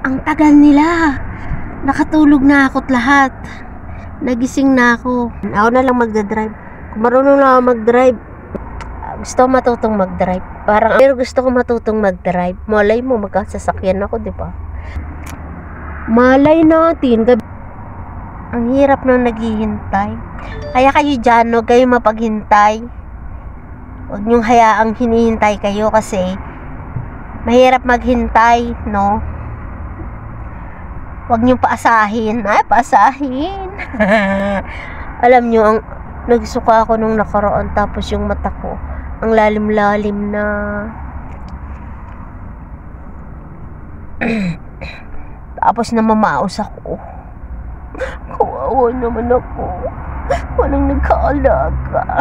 Ang tagal nila. Nakatulog na ako't lahat. Nagising na ako. Ako na lang magdadrive. Kung marunong lang ako mag-drive, gusto ko matutong mag-drive. Pero gusto ko matutong mag-drive. Malay mo, magkasasakyan ako, di ba? Malay natin. Ang hirap nang naghihintay. Kaya kayo dyan, huwag kayo mapaghintay. Huwag niyong hayaang hinihintay kayo kasi mahirap maghintay, no? Huwag niyong paasahin. Ay, paasahin. Alam niyo, nagsuka ako nung nakaraan, tapos yung mata ko, ang lalim-lalim na. Tapos namamaos ako. Kawawa naman ako. Walang nagkaalaga.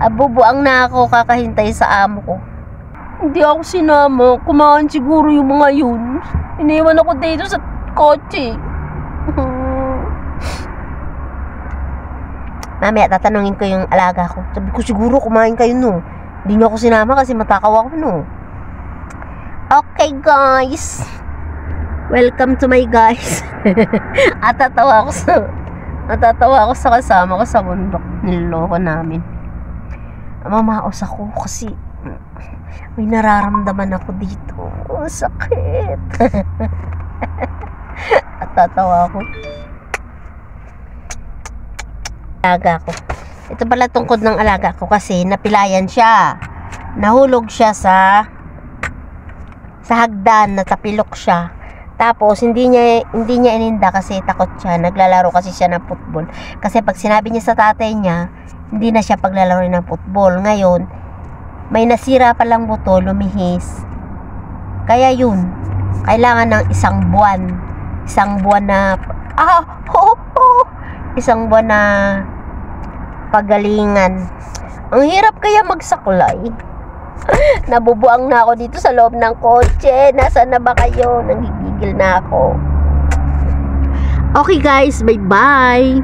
Abubuang na ako kakahintay sa amo ko. Hindi ako sinama. Kumain siguro yung mga yun. Iniwan ako dito sa kotse. Mamaya tatanungin ko yung alaga ko. Sabi ko siguro kumain kayo no. Hindi nyo ako sinama kasi matakaw ako no. Okay guys. Welcome to my guys. Natatawa ako sa kasama ko sa bundok. Niloloko namin. Mamaos ako kasi may nararamdaman ako dito. Sakit. Natatawa ako. Alaga ko. Ito pala tungkod ng alaga ko kasi napilayan siya. Nahulog siya sa hagdan, natapilok siya. Tapos hindi niya ininda kasi takot siya. Naglalaro kasi siya ng football. Kasi pag sinabi niya sa tatay niya, hindi na siya paglalaro ng football. Ngayon, may nasira palang buto, lumihis. Kaya yun, kailangan ng isang buwan na isang buwan na pagalingan. Ang hirap kaya magsaklay. Nabubuang na ako dito sa loob ng kotse. Nasaan na ba kayo? Nanggigigil na ako. Okay guys, bye bye.